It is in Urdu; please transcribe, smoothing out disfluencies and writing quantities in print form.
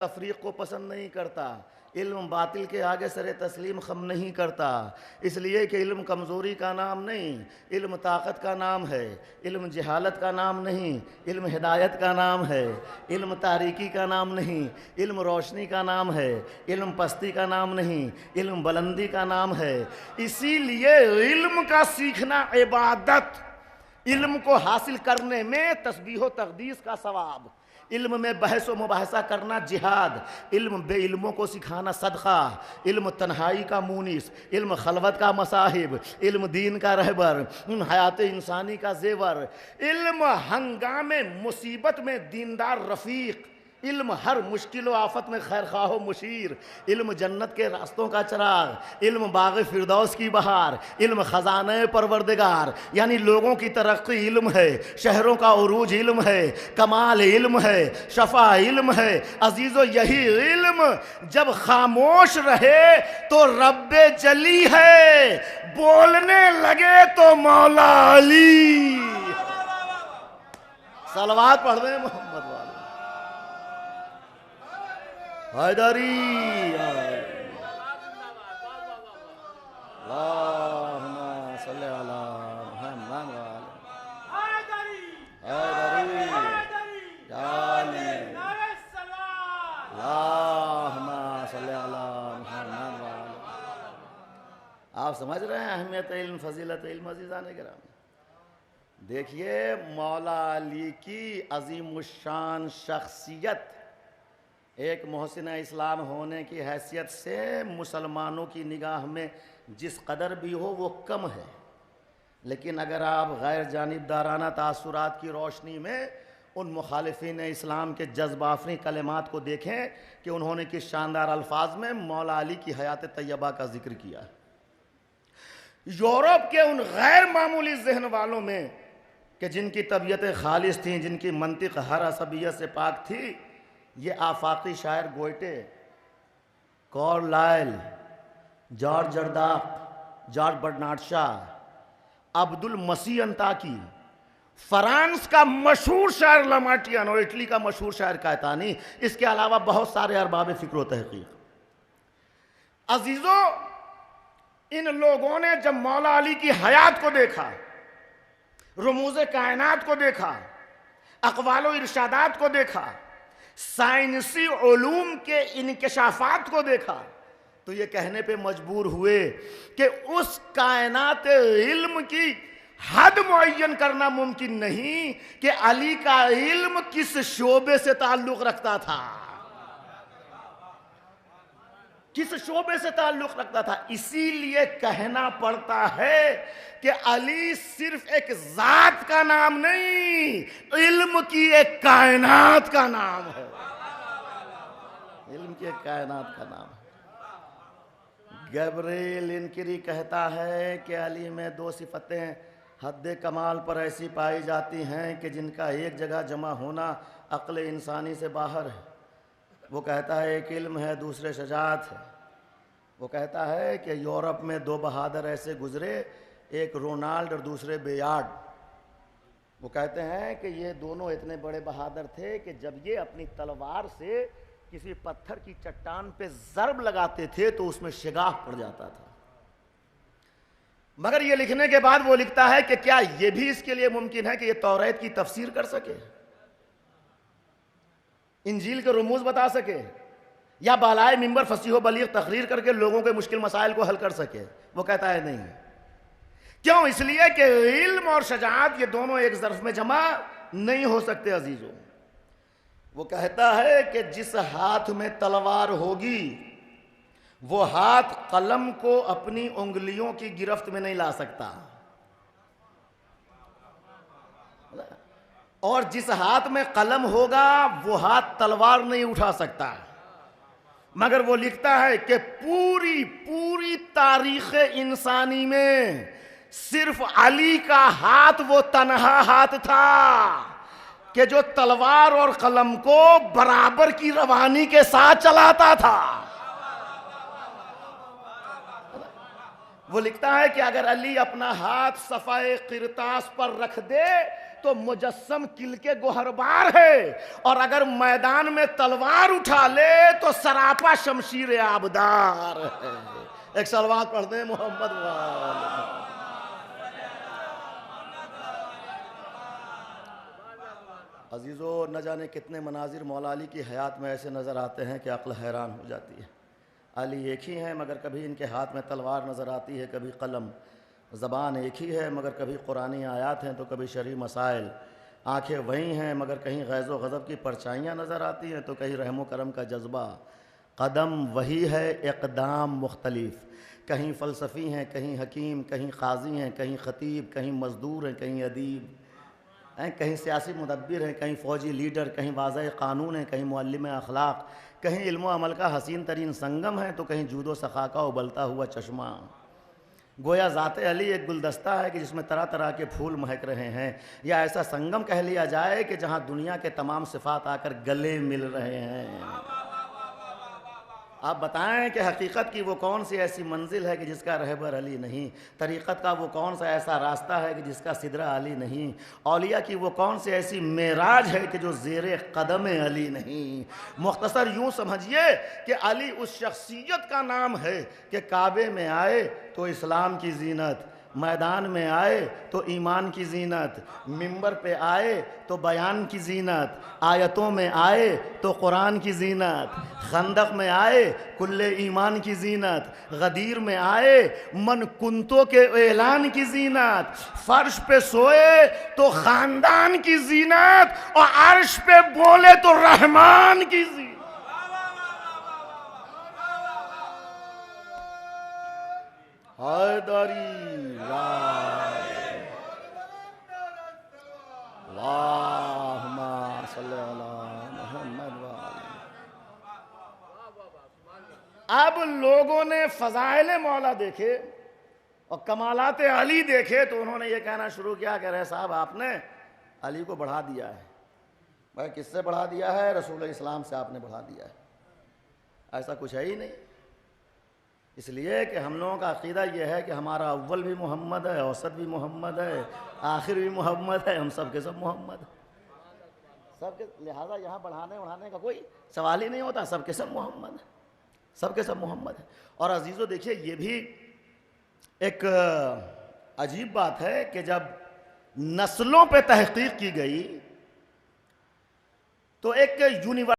تفریق کو پسند نہیں کرتا، علم باطل کے آگے سر تسلیم خم نہیں کرتا، اس لیے کہ علم کمزوری کا نام نہیں، علم طاقت کا نام ہے، علم جہالت کا نام نہیں، علم ہدایت کا نام ہے، علم تاریکی کا نام نہیں، علم روشنی کا نام ہے، علم پستی کا نام نہیں، علم بلندی کا نام ہے۔ اسی لیے علم کا سیکھنا عبادت، علم کو حاصل کرنے میں تسبیح و تقدیس کا ثواب، علم میں بحث و مباحثہ کرنا جہاد، علم بے علموں کو سکھانا صدقہ، علم تنہائی کا مونس، علم خلوت کا مصاحب، علم دین کا رہبر، حیات انسانی کا زیور، علم ہنگام مصیبت میں دیندار رفیق، علم ہر مشکل و آفت میں خیر خواہ و مشیر، علم جنت کے راستوں کا چراغ، علم باغ فردوس کی بہار، علم خزانہ پروردگار، یعنی لوگوں کی ترقی علم ہے، شہروں کا عروج علم ہے، کمال علم ہے، شفا علم ہے۔ عزیزو یہی علم جب خاموش رہے تو رب جلی ہے، بولنے لگے تو مولا علی۔ صلوات پڑھ دیں محمد والے حیدری، اللہم صلی علی محمد حیدری اللہم صلی علی محمد۔ آپ سمجھ رہے ہیں اہمیت علم، فضیلت علم؟ عزیزان کرام دیکھیے، مولا علی کی عظیم الشان شخصیت ایک محسن اسلام ہونے کی حیثیت سے مسلمانوں کی نگاہ میں جس قدر بھی ہو وہ کم ہے، لیکن اگر آپ غیر جانبدارانہ تاثرات کی روشنی میں ان مخالفین اسلام کے جذب آفریں کلمات کو دیکھیں کہ انہوں نے کس شاندار الفاظ میں مولا علی کی حیات طیبہ کا ذکر کیا ہے۔ یورپ کے ان غیر معمولی ذہن والوں میں کہ جن کی طبیعتیں خالص تھیں، جن کی منطق ہر عصبیت سے پاک تھی، یہ آفاقی شاعر Goethe, Carlyle, George Jordac, George Bernard Shaw, Abdul Masih انطاکی، France کا مشہور شاعر لامارٹین اور اٹلی کا مشہور شاعر کائتانی، اس کے علاوہ بہت سارے ارباب فکر و تحقیق۔ عزیزو، ان لوگوں نے جب مولا علی کی حیات کو دیکھا، رموز کائنات کو دیکھا، اقوال و ارشادات کو دیکھا، سائنسی علوم کے انکشافات کو دیکھا، تو یہ کہنے پہ مجبور ہوئے کہ اس کائنات علم کی حد معین کرنا ممکن نہیں کہ علی کا علم کس شعبے سے تعلق رکھتا تھا، کس شعبے سے تعلق رکھتا تھا۔ اسی لیے کہنا پڑتا ہے کہ علی صرف ایک ذات کا نام نہیں، علم کی ایک کائنات کا نام ہے، علم کی ایک کائنات کا نام ہے۔ گیبریل انکری کہتا ہے کہ علی میں دو صفتیں حد کمال پر ایسی پائی جاتی ہیں کہ جن کا ایک جگہ جمع ہونا عقل انسانی سے باہر ہے۔ وہ کہتا ہے ایک علم ہے، دوسرے شجاعت ہے۔ وہ کہتا ہے کہ یورپ میں دو بہادر ایسے گزرے، ایک رونالڈ اور دوسرے بیارڈ۔ وہ کہتے ہیں کہ یہ دونوں اتنے بڑے بہادر تھے کہ جب یہ اپنی تلوار سے کسی پتھر کی چٹان پہ ضرب لگاتے تھے تو اس میں شگاف پڑ جاتا تھا۔ مگر یہ لکھنے کے بعد وہ لکھتا ہے کہ کیا یہ بھی اس کے لیے ممکن ہے کہ یہ توریت کی تفسیر کر سکے، انجیل کے رموز بتا سکے، یا بالائے منبر فصیح و بلیغ تقریر کر کے لوگوں کے مشکل مسائل کو حل کر سکے؟ وہ کہتا ہے نہیں۔ کیوں؟ اس لیے کہ علم اور شجاعت یہ دونوں ایک ظرف میں جمع نہیں ہو سکتے عزیزوں۔ وہ کہتا ہے کہ جس ہاتھ میں تلوار ہوگی وہ ہاتھ قلم کو اپنی انگلیوں کی گرفت میں نہیں لا سکتا، اور جس ہاتھ میں قلم ہوگا وہ ہاتھ تلوار نہیں اٹھا سکتا۔ مگر وہ لکھتا ہے کہ پوری تاریخ انسانی میں صرف علی کا ہاتھ وہ تنہا ہاتھ تھا کہ جو تلوار اور قلم کو برابر کی روانی کے ساتھ چلاتا تھا۔ وہ لکھتا ہے کہ اگر علی اپنا ہاتھ صفحہ قرطاس پر رکھ دے تو مجسم کل کے گوہربار ہے، اور اگر میدان میں تلوار اٹھا لے تو سراپا شمشیر آبدار ہے۔ ایک صلوات پڑھتے ہیں محمد وآلہ۔ عزیزو، نہ جانے کتنے مناظر مولا علی کی حیات میں ایسے نظر آتے ہیں کہ عقل حیران ہو جاتی ہے۔ علی ایک ہی ہیں مگر کبھی ان کے ہاتھ میں تلوار نظر آتی ہے، کبھی قلم۔ زبان ایک ہی ہے مگر کبھی قرآنی آیات ہیں تو کبھی شرعی مسائل۔ آنکھیں وہی ہیں مگر کہیں غیظ و غضب کی پرچھائیاں نظر آتی ہیں تو کہیں رحم و کرم کا جذبہ۔ قدم وہی ہے، اقدام مختلف، کہیں فلسفی ہیں، کہیں حکیم، کہیں قاضی ہیں، کہیں خطیب، کہیں مزدور ہیں، کہیں ادیب، کہیں سیاسی مدبر ہیں، کہیں فوجی لیڈر، کہیں واضح قانون ہیں، کہیں معلم اخلاق، کہیں علم و عمل کا حسین ترین سنگم ہے تو کہیں جود و سخا کا ابلتا ہوا چشمہ۔ گویا ذات علی ایک گلدستہ ہے کہ جس میں طرح طرح کے پھول مہک رہے ہیں، یا ایسا سنگم کہہ لیا جائے کہ جہاں دنیا کے تمام صفات آ کر گلے مل رہے ہیں۔ آپ بتائیں کہ حقیقت کی وہ کون سی ایسی منزل ہے کہ جس کا رہبر علی نہیں، طریقت کا وہ کون سا ایسا راستہ ہے کہ جس کا سدرہ علی نہیں، اولیاء کی وہ کون سی ایسی معراج ہے کہ جو زیر قدم علی نہیں۔ مختصر یوں سمجھیے کہ علی اس شخصیت کا نام ہے کہ کعبے میں آئے تو اسلام کی زینت، میدان میں آئے تو ایمان کی زینت، منبر پہ آئے تو بیان کی زینت، آیتوں میں آئے تو قرآن کی زینت، خندق میں آئے کل ایمان کی زینت، غدیر میں آئے من کنتوں کے اعلان کی زینت، فرش پہ سوئے تو خاندان کی زینت، اور عرش پہ بولے تو رحمان کی زینت۔ حیدری اللہم صلی علی محمد وآلہ۔ اب لوگوں نے فضائل مولا دیکھے اور کمالات علی دیکھے تو انہوں نے یہ کہنا شروع کیا کہ رہے صاحب آپ نے علی کو بڑھا دیا ہے۔ بھائی کس سے بڑھا دیا ہے؟ رسول اسلام سے آپ نے بڑھا دیا ہے، ایسا کچھ ہے ہی نہیں۔ اس لیے کہ ہم لوگوں کا عقیدہ یہ ہے کہ ہمارا اول بھی محمد ہے، اوسط بھی محمد ہے، آخر بھی محمد ہے، ہم سب کے سب محمد ہیں سب کے، لہٰذا یہاں بڑھانے کا کوئی سوال ہی نہیں ہوتا، سب کے سب محمد ہیں، سب کے سب محمد ہیں۔ اور عزیزو دیکھیے یہ بھی ایک عجیب بات ہے کہ جب نسلوں پہ تحقیق کی گئی تو ایک یونیورسٹی